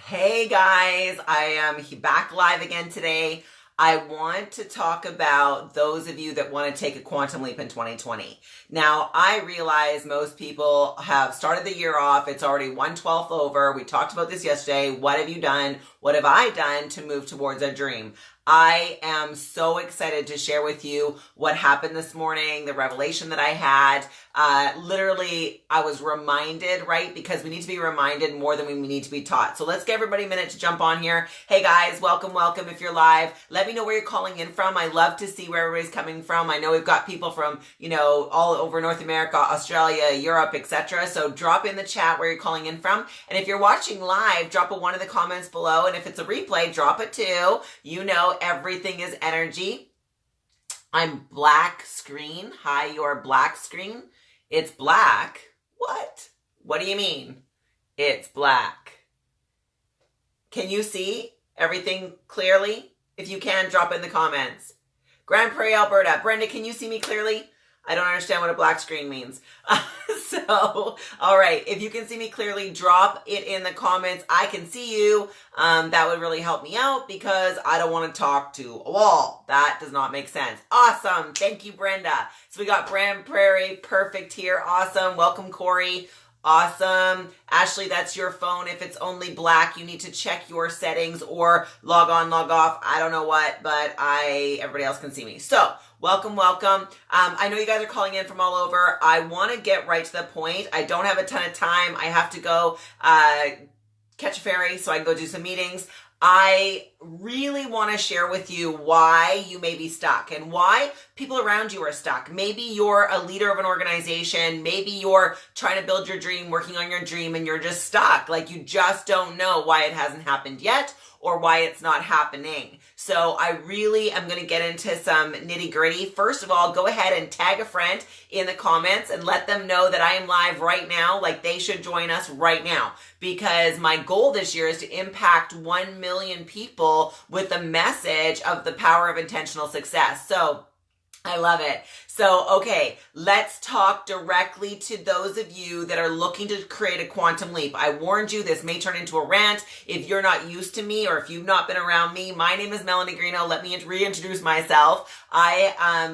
Hey guys, I am back live again today. I want to talk about those of you that want to take a quantum leap in 2020. Now, I realize most people have started the year off. It's already 1/12 over. We talked about this yesterday. What have you done? What have I done to move towards a dream? I am so excited to share with you what happened this morning, the revelation that I had. Literally, I was reminded, right? Because we need to be reminded more than we need to be taught. So let's give everybody a minute to jump on here. Hey guys, welcome if you're live. Let me know where you're calling in from. I love to see where everybody's coming from. I know we've got people from, all over North America, Australia, Europe, etc. So drop in the chat where you're calling in from. And if you're watching live, drop a 1 in the comments below. And if it's a replay, drop a 2. Everything is energy. I'm black screen. Hi, your black screen. It's black. What? What do you mean? It's black. Can you see everything clearly? If you can, drop it in the comments. Grand Prairie, Alberta. Brenda, can you see me clearly? I don't understand what a black screen means. All right. If you can see me clearly, drop it in the comments. I can see you. That would really help me out because I don't want to talk to a wall. That does not make sense. Awesome. Thank you, Brenda. So we got Grand Prairie. Perfect here. Awesome. Welcome, Corey. Awesome. Ashley, that's your phone. If it's only black, you need to check your settings or log on, log off. I don't know what, but everybody else can see me. So welcome. I know you guys are calling in from all over. I want to get right to the point. I don't have a ton of time. I have to go catch a ferry so I can go do some meetings. I really want to share with you why you may be stuck and why people around you are stuck. Maybe you're a leader of an organization. Maybe you're trying to build your dream, working on your dream, and you're just stuck. Like you just don't know why it hasn't happened yet or why it's not happening. So I really am going to get into some nitty gritty. First of all, go ahead and tag a friend in the comments and let them know that I am live right now. Like they should join us right now because my goal this year is to impact 1 million people with the message of the power of intentional success. So I love it. So, okay, let's talk directly to those of you that are looking to create a quantum leap. I warned you, this may turn into a rant. If you're not used to me or if you've not been around me, my name is Melanie Greeno. Let me reintroduce myself. I,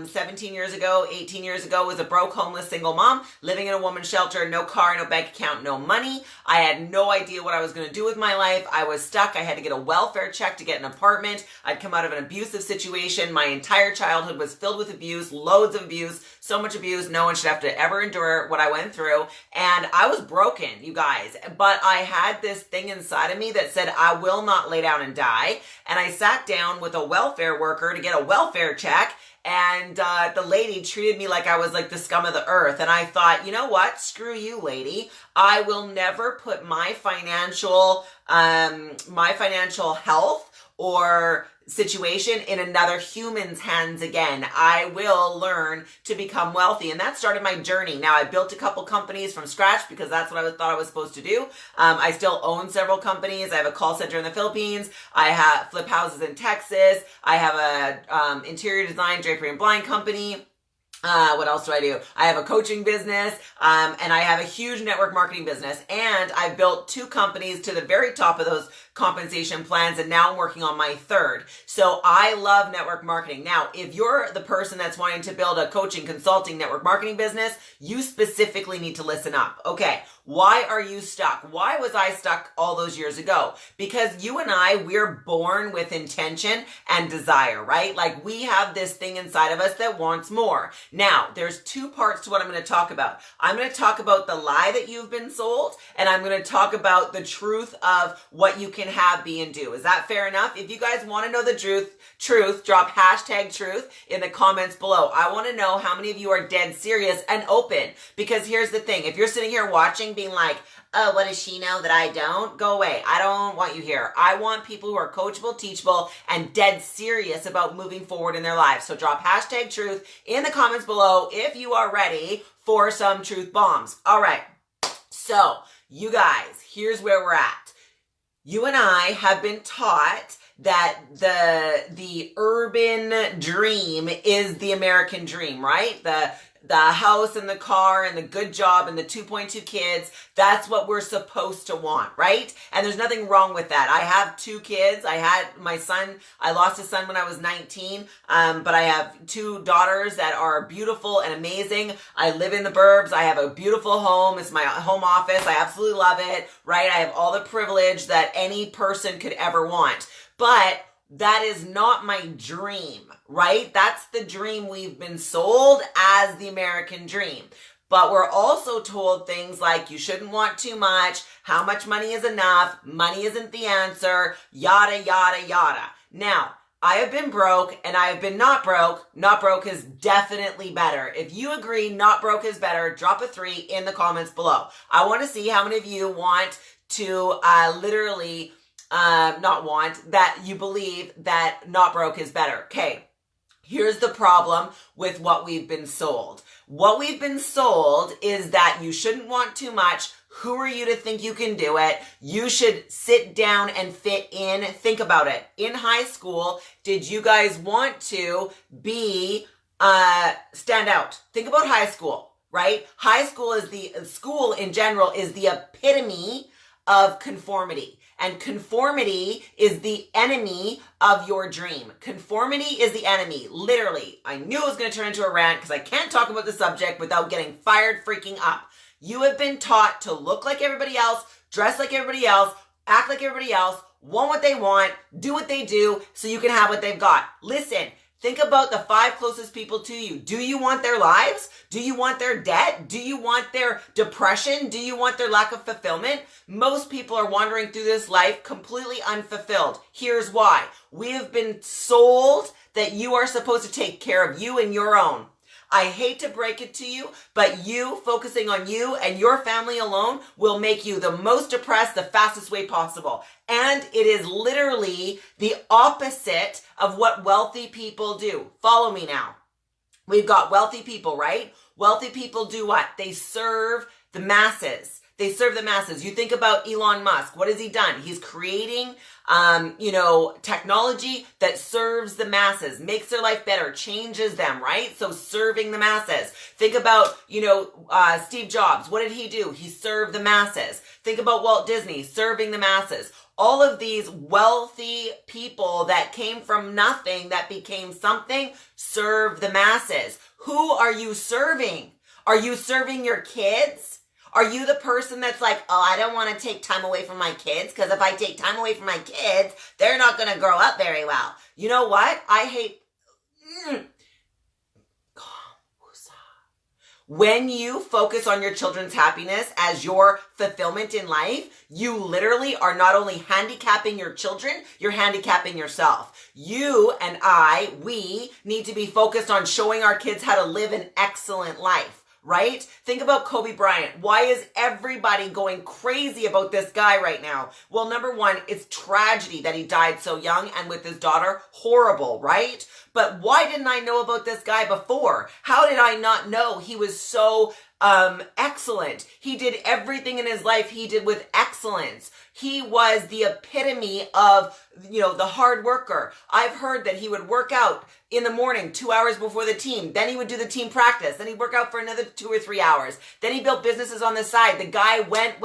18 years ago, was a broke, homeless, single mom, living in a woman's shelter, no car, no bank account, no money. I had no idea what I was going to do with my life. I was stuck. I had to get a welfare check to get an apartment. I'd come out of an abusive situation. My entire childhood was filled with abuse, loads of abuse, so much abuse. No one should have to ever endure what I went through. And I was broken, you guys. But I had this thing inside of me that said, I will not lay down and die. And I sat down with a welfare worker to get a welfare check. And the lady treated me like I was like the scum of the earth. And I thought, you know what? Screw you, lady. I will never put my financial health or situation in another human's hands again. I will learn to become wealthy. And that started my journey. Now, I built a couple companies from scratch because that's what I thought I was supposed to do. I still own several companies. I have a call center in the Philippines. I have flip houses in Texas. I have a interior design, drapery and blind company. What else do I do? I have a coaching business, and I have a huge network marketing business, and I've built 2 companies to the very top of those compensation plans, and now I'm working on my 3rd. So I love network marketing. Now, if you're the person that's wanting to build a coaching, consulting, network marketing business, you specifically need to listen up. Okay, why are you stuck? Why was I stuck all those years ago? Because you and I, we're born with intention and desire, right? Like we have this thing inside of us that wants more. Now, there's 2 parts to what I'm going to talk about. I'm going to talk about the lie that you've been sold, and I'm going to talk about the truth of what you can have, be, and do. Is that fair enough? If you guys want to know the truth, drop #truth in the comments below. I want to know how many of you are dead serious and open. Because here's the thing. If you're sitting here watching being like, oh, what does she know that I don't? Go away. I don't want you here. I want people who are coachable, teachable, and dead serious about moving forward in their lives. So drop #truth in the comments below if you are ready for some truth bombs. All right. So you guys, here's where we're at. You and I have been taught that the urban dream is the American dream, right? The the house and the car and the good job and the 2.2 kids. That's what we're supposed to want, right? And there's nothing wrong with that. I have 2 kids. I had my son. I lost a son when I was 19, but I have 2 daughters that are beautiful and amazing. I live in the burbs. I have a beautiful home. It's my home office. I absolutely love it, right? I have all the privilege that any person could ever want. But that is not my dream, right? That's the dream we've been sold as the American dream. But we're also told things like you shouldn't want too much, how much money is enough, money isn't the answer, yada, yada, yada. Now, I have been broke and I have been not broke. Not broke is definitely better. If you agree not broke is better, drop a 3 in the comments below. I want to see how many of you want to that you believe that not broke is better. Okay, here's the problem with what we've been sold. What we've been sold is that you shouldn't want too much. Who are you to think you can do it? You should sit down and fit in. Think about it. In high school, did you guys want to be stand out? Think about high school, right? High school is school in general is the epitome of conformity. And conformity is the enemy of your dream. Conformity is the enemy, literally. I knew it was going to turn into a rant because I can't talk about the subject without getting fired freaking up. You have been taught to look like everybody else, dress like everybody else, act like everybody else, want what they want, do what they do, so you can have what they've got. Listen, think about the 5 closest people to you. Do you want their lives? Do you want their debt? Do you want their depression? Do you want their lack of fulfillment? Most people are wandering through this life completely unfulfilled. Here's why. We have been sold that you are supposed to take care of you and your own. I hate to break it to you, but you focusing on you and your family alone will make you the most depressed the fastest way possible. And it is literally the opposite of what wealthy people do. Follow me now. We've got wealthy people, right? Wealthy people do what? They serve the masses. They serve the masses. You think about Elon Musk. What has he done? He's creating, technology that serves the masses, makes their life better, changes them, right? So serving the masses. Think about, Steve Jobs. What did he do? He served the masses. Think about Walt Disney, serving the masses. All of these wealthy people that came from nothing, that became something, serve the masses. Who are you serving? Are you serving your kids? Are you the person that's like, oh, I don't want to take time away from my kids because if I take time away from my kids, they're not going to grow up very well. You know what? I hate... When you focus on your children's happiness as your fulfillment in life, you literally are not only handicapping your children, you're handicapping yourself. You and we need to be focused on showing our kids how to live an excellent life. Right? Think about Kobe Bryant. Why is everybody going crazy about this guy right now? Well, number one, it's tragedy that he died so young and with his daughter. Horrible, right? But why didn't I know about this guy before? How did I not know he was so excellent? He did everything in his life he did with excellence. He was the epitome of, the hard worker. I've heard that he would work out in the morning, 2 hours before the team. Then he would do the team practice. Then he'd work out for another 2 or 3 hours. Then he built businesses on the side. The guy went.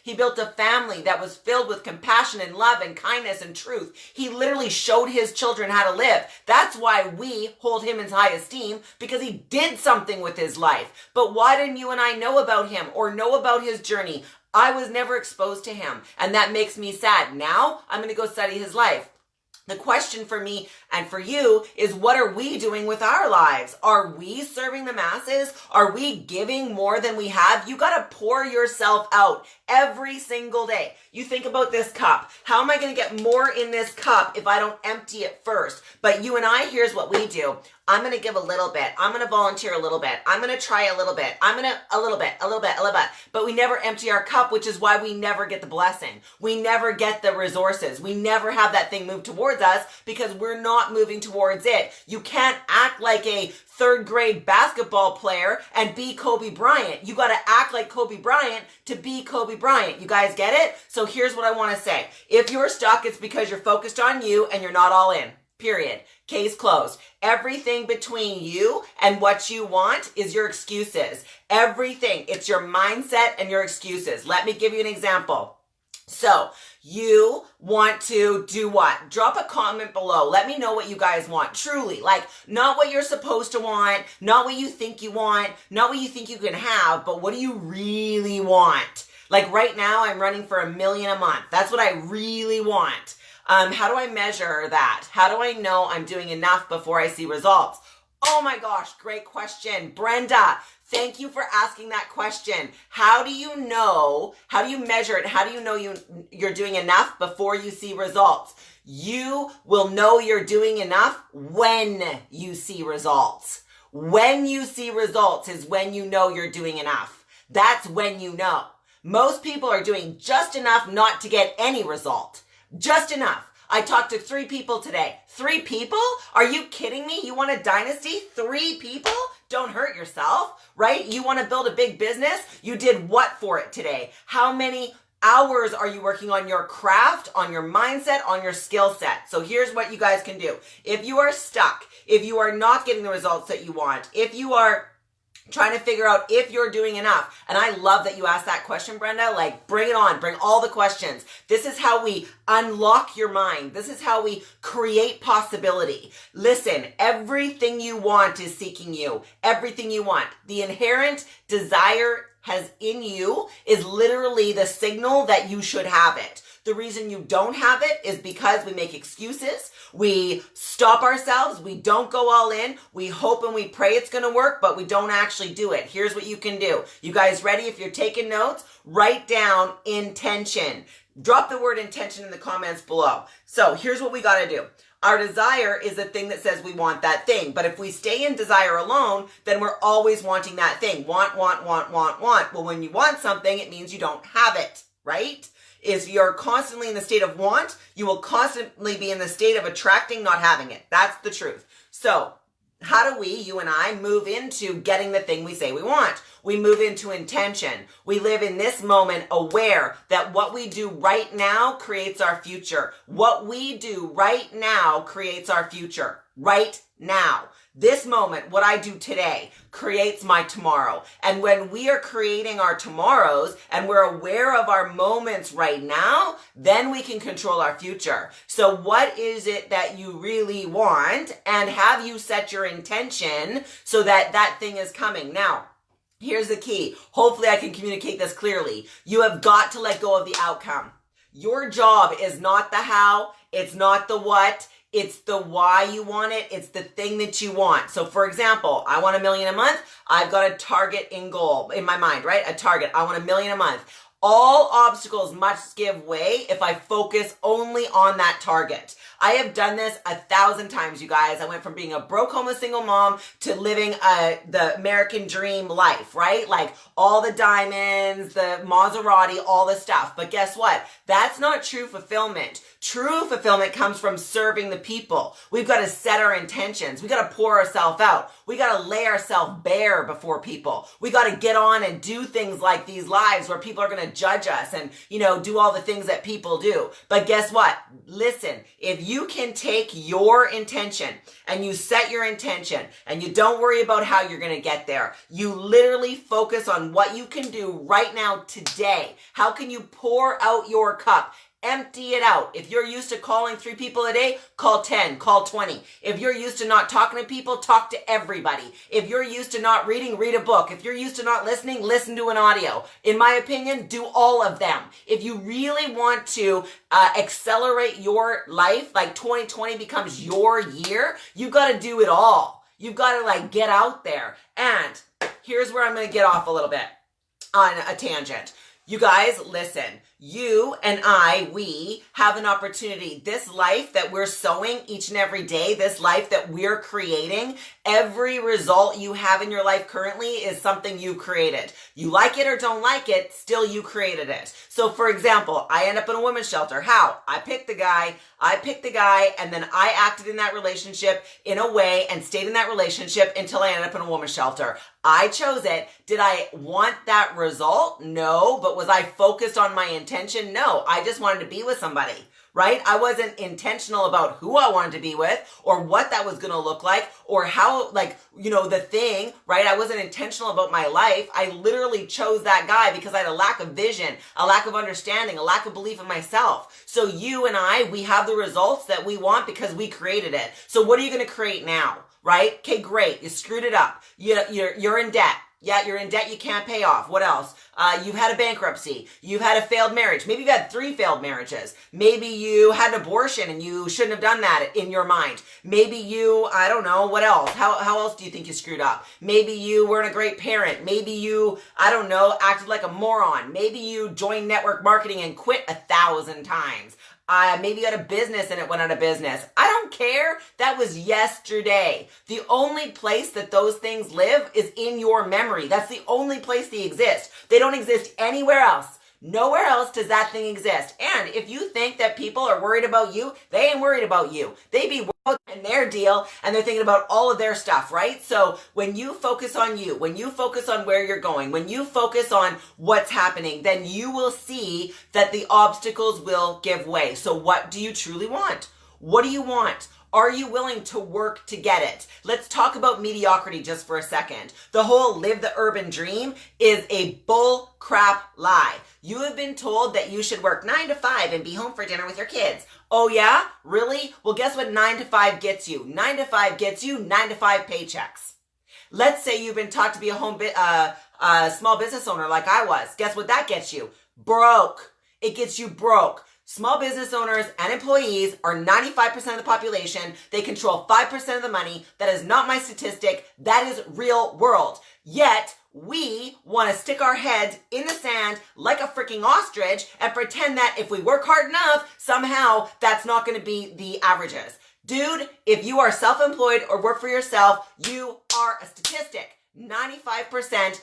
He built a family that was filled with compassion and love and kindness and truth. He literally showed his children how to live. That's why we hold him in high esteem, because he did something with his life. But why didn't you and I know about him or know about his journey? I was never exposed to him, and that makes me sad. Now I'm going to go study his life. The question for me and for you is, what are we doing with our lives? Are we serving the masses? Are we giving more than we have? You got to pour yourself out every single day. You think about this cup. How am I going to get more in this cup if I don't empty it first? But you and I, here's what we do. I'm going to give a little bit. I'm going to volunteer a little bit. I'm going to try a little bit. A little bit. But we never empty our cup, which is why we never get the blessing. We never get the resources. We never have that thing move towards us because we're not moving towards it. You can't act like a 3rd grade basketball player and be Kobe Bryant. You got to act like Kobe Bryant to be Kobe Bryant. You guys get it? So here's what I want to say. If you're stuck, it's because you're focused on you and you're not all in. Period. Case closed. Everything between you and what you want is your excuses. Everything. It's your mindset and your excuses. Let me give you an example. So you want to do what? Drop a comment below. Let me know what you guys want. Truly, like not what you're supposed to want, not what you think you want, not what you think you can have, but what do you really want? Like right now, I'm running for $1 million a month. That's what I really want. How do I measure that? How do I know I'm doing enough before I see results? Oh my gosh, great question. Brenda, thank you for asking that question. How do you know, how do you measure it? How do you know you're doing enough before you see results? You will know you're doing enough when you see results. When you see results is when you know you're doing enough. That's when you know. Most people are doing just enough not to get any result. Just enough. I talked to 3 people today. 3 people? Are you kidding me? You want a dynasty? 3 people? Don't hurt yourself, right? You want to build a big business? You did what for it today? How many hours are you working on your craft, on your mindset, on your skill set? So here's what you guys can do. If you are stuck, if you are not getting the results that you want, if you are trying to figure out if you're doing enough. And I love that you asked that question, Brenda. Like, bring it on. Bring all the questions. This is how we unlock your mind. This is how we create possibility. Listen, everything you want is seeking you. Everything you want. The inherent desire has in you is literally the signal that you should have it. The reason you don't have it is because we make excuses. We stop ourselves. We don't go all in. We hope and we pray it's going to work, but we don't actually do it. Here's what you can do. You guys ready? If you're taking notes, write down intention. Drop the word intention in the comments below. So here's what we got to do. Our desire is the thing that says we want that thing. But if we stay in desire alone, then we're always wanting that thing. Want. Well, when you want something, it means you don't have it, right? If you're constantly in the state of want, you will constantly be in the state of attracting, not having it. That's the truth. So how do we, you and I, move into getting the thing we say we want? We move into intention. We live in this moment aware that what we do right now creates our future. What we do right now creates our future. Right now. This moment, what I do today, creates my tomorrow. And when we are creating our tomorrows and we're aware of our moments right now, then we can control our future. So what is it that you really want? And have you set your intention so that that thing is coming? Now, here's the key. Hopefully I can communicate this clearly. You have got to let go of the outcome. Your job is not the how. It's not the what. It's the why you want it. It's the thing that you want. So for example, I want $1 million a month. I've got a target in goal in my mind, right? A target. I want $1 million a month. All obstacles must give way if I focus only on that target. I have done this 1,000 times, you guys. I went from being a broke, homeless, single mom to living the American dream life, right? Like all the diamonds, the Maserati, all the stuff. But guess what? That's not true fulfillment. True fulfillment comes from serving the people. We've got to set our intentions. We got to pour ourselves out. We got to lay ourselves bare before people. We got to get on and do things like these lives where people are going to judge us and, do all the things that people do. But guess what? Listen, if you can take your intention and you set your intention and you don't worry about how you're going to get there, you literally focus on what you can do right now today. How can you pour out your cup? Empty it out. If you're used to calling 3 people a day, call 10, call 20. If you're used to not talking to people, talk to everybody. If you're used to not reading, read a book. If you're used to not listening, listen to an audio. In my opinion, do all of them. If you really want to accelerate your life, like 2020 becomes your year, you've got to do it all. You've got to get out there. And here's where I'm going to get off a little bit on a tangent. You guys, listen, you and we have an opportunity. This life that we're sowing each and every day, this life that we're creating, every result you have in your life currently is something you created. You like it or don't like it, still you created it. So for example, I end up in a women's shelter. How? I picked the guy, and then I acted in that relationship in a way and stayed in that relationship until I ended up in a women's shelter. I chose it. Did I want that result? No. But was I focused on my intention? No. I just wanted to be with somebody. right? I wasn't intentional about who I wanted to be with or what that was going to look like or how, the thing, right? I wasn't intentional about my life. I literally chose that guy because I had a lack of vision, a lack of understanding, a lack of belief in myself. So you and we have the results that we want because we created it. So what are you going to create now, right? Okay, great. You screwed it up. You're in debt. Yeah, you're in debt you can't pay off. What else? You've had a bankruptcy. You've had a failed marriage. Maybe you've had 3 failed marriages. Maybe you had an abortion and you shouldn't have done that in your mind. Maybe you, I don't know, what else? How else do you think you screwed up? Maybe you weren't a great parent. Maybe you, I don't know, acted like a moron. Maybe you joined network marketing and quit 1,000 times. Maybe you had a business and it went out of business. I don't care. That was yesterday. The only place that those things live is in your memory. That's the only place they exist. They don't exist anywhere else. Nowhere else does that thing exist. And if you think that people are worried about you, they ain't worried about you. They be in their deal and they're thinking about all of their stuff, right? So when you focus on you, when you focus on where you're going, when you focus on what's happening, then you will see that the obstacles will give way. So what do you truly want? What do you want? Are you willing to work to get it? Let's talk about mediocrity just for a second. The whole live the urban dream is a bull crap lie. You have been told that you should work 9 to 5 and be home for dinner with your kids. Oh yeah? Really? Well, guess what 9 to 5 gets you? 9 to 5 gets you 9 to 5 paychecks. Let's say you've been taught to be a small business owner like I was. Guess what that gets you? Broke. It gets you broke. Small business owners and employees are 95% of the population. They control 5% of the money. That is not my statistic. That is real world. Yet, we want to stick our heads in the sand like a freaking ostrich and pretend that if we work hard enough, somehow that's not going to be the averages. Dude, if you are self-employed or work for yourself, you are a statistic. 95%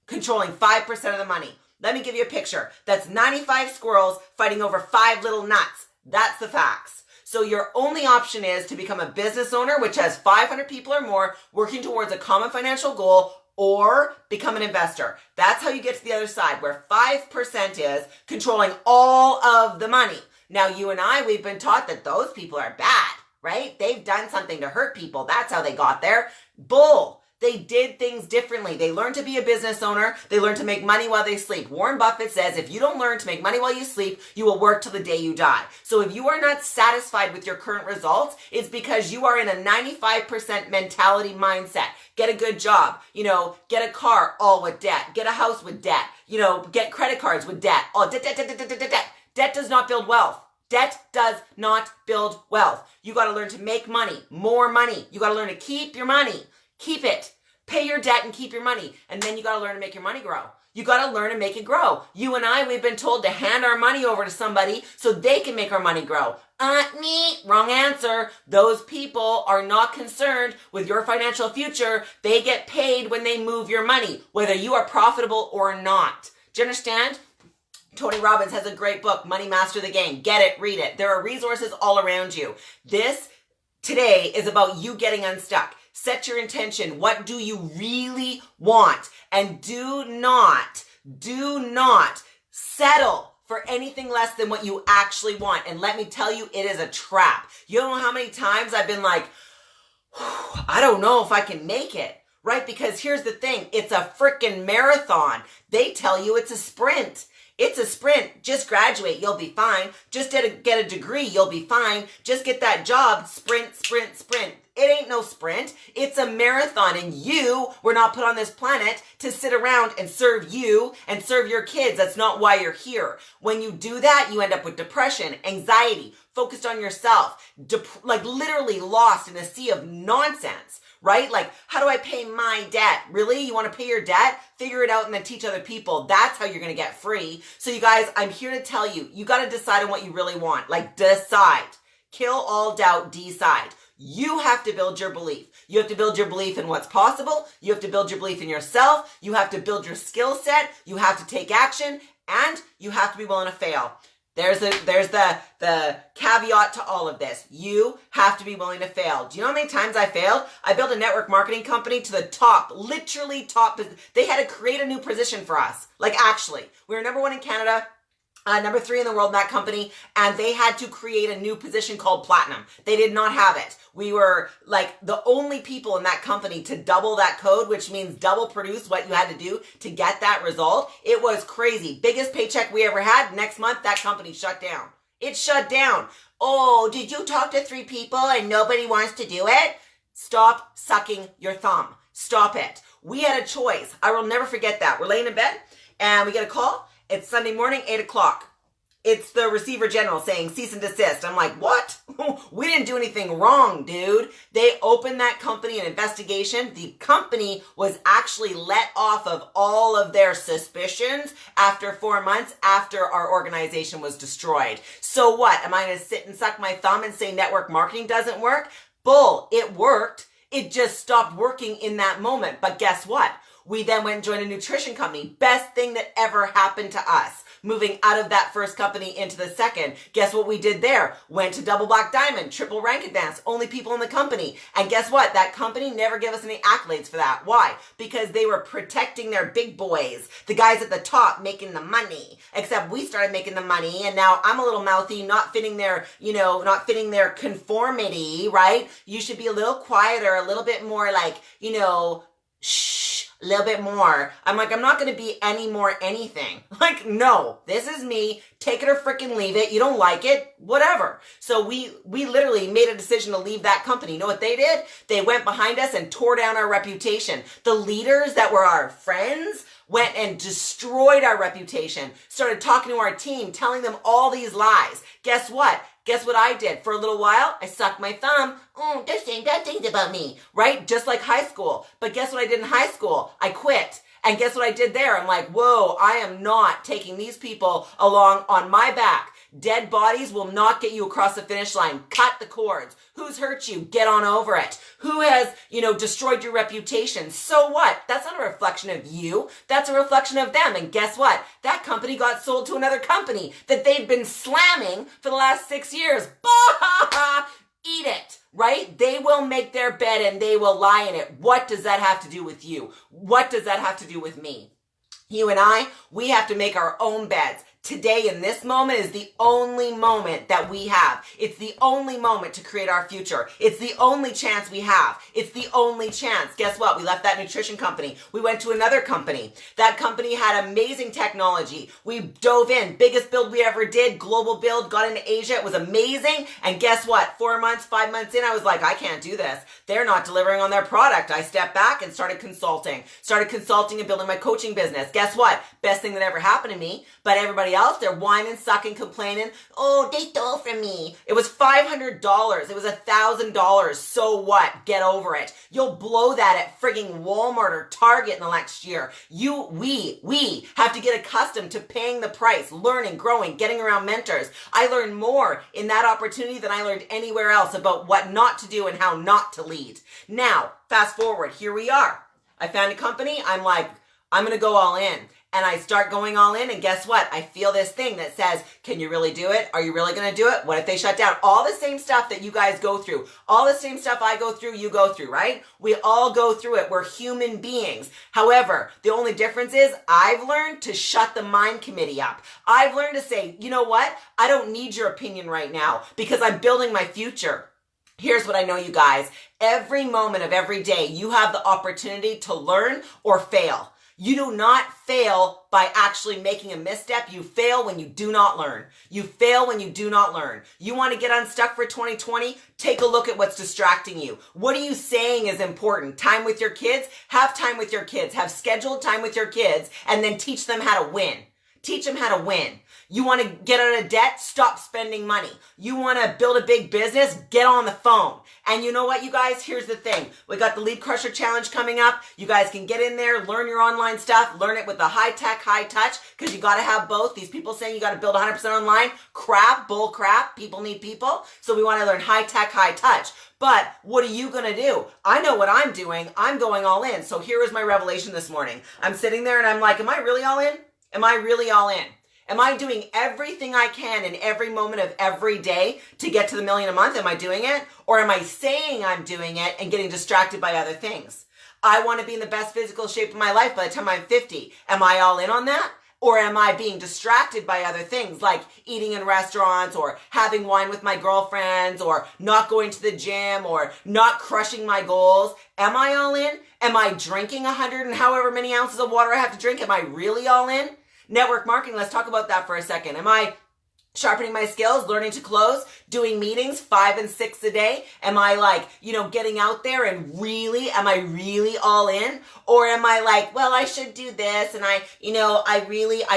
controlling 5% of the money. Let me give you a picture. That's 95 squirrels fighting over 5 little nuts. That's the facts. So your only option is to become a business owner, which has 500 people or more working towards a common financial goal, or become an investor. That's how you get to the other side, where 5% is controlling all of the money. Now, you and we've been taught that those people are bad, right? They've done something to hurt people. That's how they got there. Bull. They did things differently. They learned to be a business owner. They learned to make money while they sleep. Warren Buffett says, if you don't learn to make money while you sleep, you will work till the day you die. So if you are not satisfied with your current results, it's because you are in a 95% mentality mindset. Get a good job, get a car all with debt, get a house with debt, get credit cards with debt. Oh, debt. Debt does not build wealth. Debt does not build wealth. You got to learn to make money, more money. You got to learn to keep your money. Keep it. Pay your debt and keep your money. And then you got to learn to make your money grow. You got to learn to make it grow. You and we've been told to hand our money over to somebody so they can make our money grow. Wrong answer. Those people are not concerned with your financial future. They get paid when they move your money, whether you are profitable or not. Do you understand? Tony Robbins has a great book, Money Master the Game. Get it, read it. There are resources all around you. This today is about you getting unstuck. Set your intention. What do you really want? And do not settle for anything less than what you actually want. And let me tell you, it is a trap. You don't know how many times I've been like, I don't know if I can make it, right? Because here's the thing. It's a freaking marathon. They tell you it's a sprint. It's a sprint. Just graduate. You'll be fine. Just get a degree. You'll be fine. Just get that job. Sprint. It ain't no sprint. It's a marathon, and you were not put on this planet to sit around and serve you and serve your kids. That's not why you're here. When you do that, you end up with depression, anxiety, focused on yourself, literally lost in a sea of nonsense, right? Like, how do I pay my debt? Really? You want to pay your debt? Figure it out and then teach other people. That's how you're going to get free. So you guys, I'm here to tell you, you got to decide on what you really want. Decide. Kill all doubt, decide. You have to build your belief. You have to build your belief in what's possible. You have to build your belief in yourself. You have to build your skill set. You have to take action, and you have to be willing to fail. There's the caveat to all of this. You have to be willing to fail. Do you know how many times I failed? I built a network marketing company to the top, literally top. They had to create a new position for us. Actually, we were number 1 in Canada. number 3 in the world in that company, and they had to create a new position called platinum. They did not have it. We were like the only people in that company to double that code, which means double produce what you had to do to get that result. It was crazy. Biggest paycheck we ever had. Next month, that company shut down. It shut down. Oh, did you talk to 3 people and nobody wants to do it? Stop sucking your thumb. Stop it. We had a choice. I will never forget that. We're laying in bed and we get a call. It's Sunday morning, 8 o'clock. It's the receiver general saying cease and desist. I'm like, what? We didn't do anything wrong, dude. They opened that company an investigation. The company was actually let off of all of their suspicions after 4 months after our organization was destroyed. So what? Am I going to sit and suck my thumb and say network marketing doesn't work? Bull, it worked. It just stopped working in that moment. But guess what? We then went and joined a nutrition company. Best thing that ever happened to us. Moving out of that first company into the second. Guess what we did there? Went to double black diamond, triple rank advance, only people in the company. And guess what? That company never gave us any accolades for that. Why? Because they were protecting their big boys, the guys at the top making the money. Except we started making the money and now I'm a little mouthy, not fitting their, not fitting their conformity, right? You should be a little quieter, a little bit more like, shh, a little bit more. I'm like, I'm not going to be any more anything. Like, no, this is me. Take it or freaking leave it. You don't like it, whatever. So we literally made a decision to leave that company. You know what they did? They went behind us and tore down our reputation. The leaders that were our friends went and destroyed our reputation, started talking to our team, telling them all these lies. Guess what? Guess what I did? For a little while, I sucked my thumb. They're saying bad things about me, right? Just like high school. But guess what I did in high school? I quit. And guess what I did there? I'm like, whoa, I am not taking these people along on my back. Dead bodies will not get you across the finish line. Cut the cords. Who's hurt you? Get on over it. Who has, destroyed your reputation? So what? That's not a reflection of you. That's a reflection of them. And guess what? That company got sold to another company that they've been slamming for the last 6 years. Eat it, right? They will make their bed and they will lie in it. What does that have to do with you? What does that have to do with me? You and I, we have to make our own beds. Today in this moment is the only moment that we have. It's the only moment to create our future. It's the only chance we have. It's the only chance. Guess what? We left that nutrition company. We went to another company. That company had amazing technology. We dove in. Biggest build we ever did. Global build. Got into Asia. It was amazing. And guess what? 4 months, 5 months in, I was like, I can't do this. They're not delivering on their product. I stepped back and started consulting. Started consulting and building my coaching business. Guess what? Best thing that ever happened to me. But everybody else, they're whining, sucking, complaining. Oh, they stole from me. It was $500. It was $1,000. So what? Get over it. You'll blow that at frigging Walmart or Target in the next year. We have to get accustomed to paying the price, learning, growing, getting around mentors. I learned more in that opportunity than I learned anywhere else about what not to do and how not to lead. Now, fast forward, here we are. I found a company. I'm like, I'm going to go all in. And I start going all in, and guess what? I feel this thing that says, can you really do it? Are you really going to do it? What if they shut down? All the same stuff that you guys go through. All the same stuff I go through, you go through, right? We all go through it. We're human beings. However, the only difference is I've learned to shut the mind committee up. I've learned to say, you know what? I don't need your opinion right now because I'm building my future. Here's what I know, you guys. Every moment of every day, you have the opportunity to learn or fail. You do not fail by actually making a misstep. You fail when you do not learn. You fail when you do not learn. You want to get unstuck for 2020? Take a look at what's distracting you. What are you saying is important? Time with your kids? Have time with your kids. Have scheduled time with your kids and then teach them how to win. Teach them how to win. You want to get out of debt? Stop spending money. You want to build a big business? Get on the phone. And you know what, you guys? Here's the thing. We got the Lead Crusher Challenge coming up. You guys can get in there, learn your online stuff, learn it with the high tech, high touch, because you got to have both. These people saying you got to build 100% online. Crap, bull crap. People need people. So we want to learn high tech, high touch. But what are you going to do? I know what I'm doing. I'm going all in. So here is my revelation this morning. I'm sitting there and I'm like, am I really all in? Am I really all in? Am I doing everything I can in every moment of every day to get to the $1 million a month? Am I doing it? Or am I saying I'm doing it and getting distracted by other things? I want to be in the best physical shape of my life by the time I'm 50. Am I all in on that? Or am I being distracted by other things like eating in restaurants or having wine with my girlfriends or not going to the gym or not crushing my goals? Am I all in? Am I drinking 100 and however many ounces of water I have to drink? Am I really all in? Network marketing, let's talk about that for a second. Am I sharpening my skills, learning to close, doing meetings 5 and 6 a day? Am I getting out there and am I really all in? Or am I like, well, I should do this and I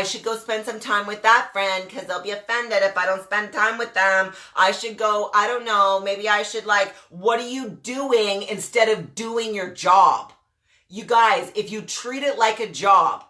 should go spend some time with that friend because they'll be offended if I don't spend time with them. I should go, I don't know, maybe I should what are you doing instead of doing your job? You guys, if you treat it like a job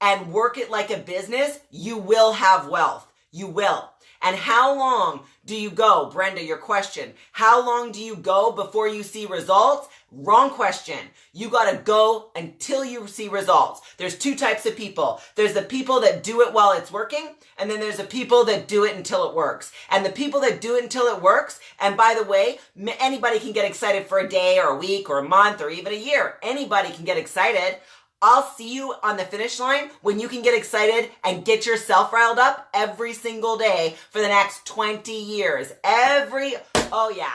and work it like a business, you will have wealth. You will. And how long do you go? Brenda, your question. How long do you go before you see results? Wrong question. You gotta go until you see results. There's 2 types of people. There's the people that do it while it's working, and then there's the people that do it until it works. And the people that do it until it works, and by the way, anybody can get excited for a day or a week or a month or even a year. Anybody can get excited. I'll see you on the finish line when you can get excited and get yourself riled up every single day for the next 20 years. Oh yeah.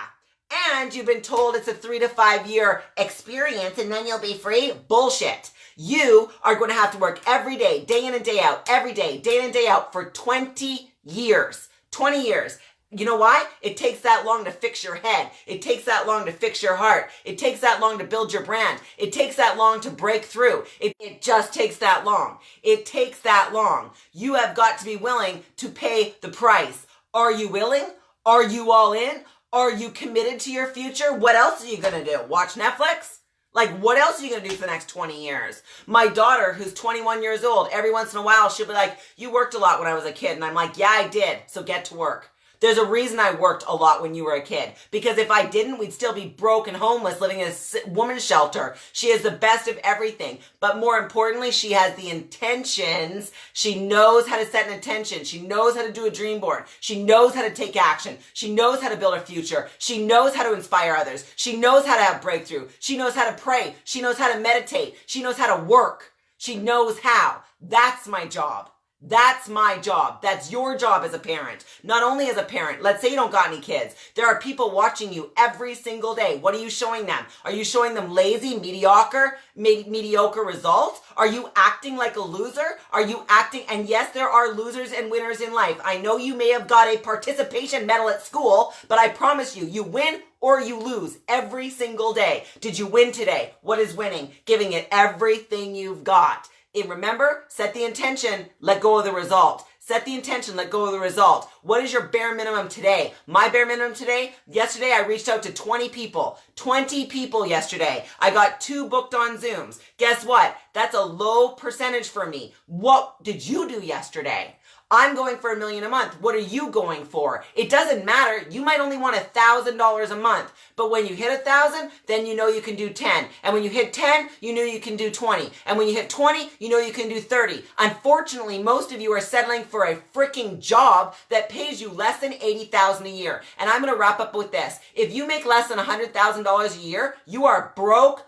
And you've been told it's a 3 to 5 year experience and then you'll be free. Bullshit. You are going to have to work every day in and day out, every day in and day out for 20 years. 20 years. You know why? It takes that long to fix your head. It takes that long to fix your heart. It takes that long to build your brand. It takes that long to break through. It just takes that long. It takes that long. You have got to be willing to pay the price. Are you willing? Are you all in? Are you committed to your future? What else are you going to do? Watch Netflix? What else are you going to do for the next 20 years? My daughter, who's 21 years old, every once in a while, she'll be like, you worked a lot when I was a kid. And I'm like, yeah, I did. So get to work. There's a reason I worked a lot when you were a kid. Because if I didn't, we'd still be broke and homeless living in a woman's shelter. She is the best of everything. But more importantly, she has the intentions. She knows how to set an intention. She knows how to do a dream board. She knows how to take action. She knows how to build a future. She knows how to inspire others. She knows how to have breakthrough. She knows how to pray. She knows how to meditate. She knows how to work. She knows how. That's my job. That's my job. That's your job as a parent. Not only as a parent, let's say you don't got any kids. There are people watching you every single day. What are you showing them? Are you showing them lazy, mediocre results? Are you acting like a loser? Are you acting, and yes, there are losers and winners in life. I know you may have got a participation medal at school, but I promise you, you win or you lose every single day. Did you win today? What is winning? Giving it everything you've got. And remember, set the intention, let go of the result. Set the intention, let go of the result. What is your bare minimum today? My bare minimum today, yesterday I reached out to 20 people. 20 people yesterday. I got 2 booked on Zooms. Guess what? That's a low percentage for me. What did you do yesterday? I'm going for $1 million a month. What are you going for? It doesn't matter. You might only want $1,000 a month. But when you hit 1,000, then you know you can do 10. And when you hit 10, you know you can do 20. And when you hit 20, you know you can do 30. Unfortunately, most of you are settling for a freaking job that pays you less than $80,000 a year. And I'm going to wrap up with this. If you make less than $100,000 a year, you are broke.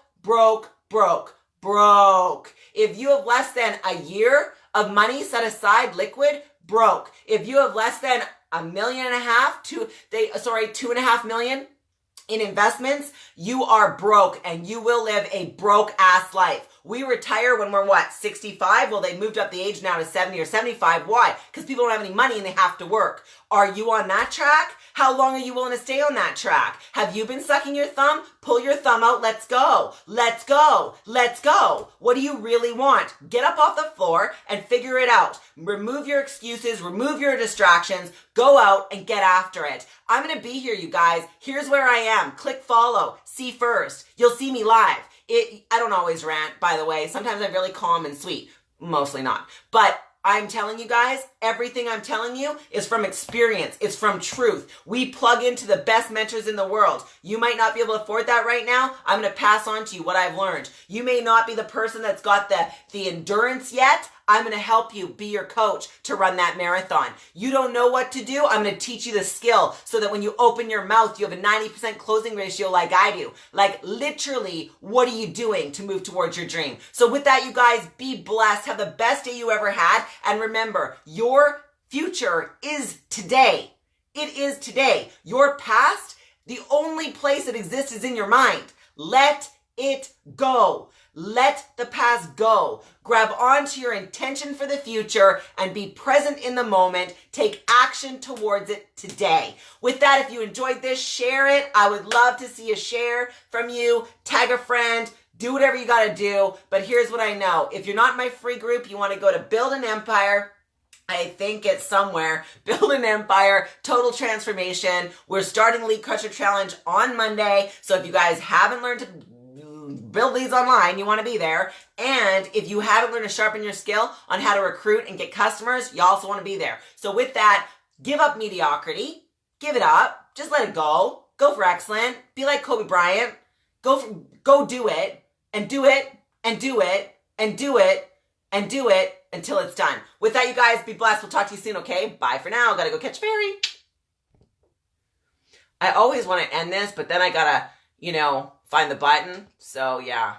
If you have less than a year of money set aside, liquid, broke. If you have less than $1.5 million, $2.5 million in investments, you are broke and you will live a broke ass life. We retire when we're 65? Well, they moved up the age now to 70 or 75. Why? Because people don't have any money and they have to work. Are you on that track? How long are you willing to stay on that track? Have you been sucking your thumb? Pull your thumb out. Let's go. What do you really want? Get up off the floor and figure it out. Remove your excuses. Remove your distractions. Go out and get after it. I'm going to be here, you guys. Here's where I am. Click follow. See first. You'll see me live. I don't always rant, by the way. Sometimes I'm really calm and sweet. Mostly not. But I'm telling you guys, everything I'm telling you is from experience. It's from truth. We plug into the best mentors in the world. You might not be able to afford that right now. I'm going to pass on to you what I've learned. You may not be the person that's got the endurance yet. I'm going to help you be your coach to run that marathon. You don't know what to do? I'm going to teach you the skill so that when you open your mouth, you have a 90% closing ratio like I do. Like literally, what are you doing to move towards your dream? So with that, you guys, be blessed. Have the best day you ever had. And remember, your future is today. It is today. Your past, the only place it exists is in your mind. Let it go. Let the past go. Grab onto your intention for the future and be present in the moment. Take action towards it today. With that, if you enjoyed this, share it. I would love to see a share from you. Tag a friend. Do whatever you got to do. But here's what I know. If you're not in my free group, you want to go to Build an Empire. I think it's somewhere. Build an Empire, Total Transformation. We're starting Elite Crusher Challenge on Monday. So if you guys haven't learned to build leads online, you want to be there. And if you haven't learned to sharpen your skill on how to recruit and get customers, you also want to be there. So with that, give up mediocrity. Give it up. Just let it go. Go for excellent. Be like Kobe Bryant. Go do it. And do it. And do it. And do it. And do it until it's done. With that, you guys, be blessed. We'll talk to you soon, okay? Bye for now. Gotta go catch a ferry. I always want to end this, but then I gotta, find the button. So, yeah.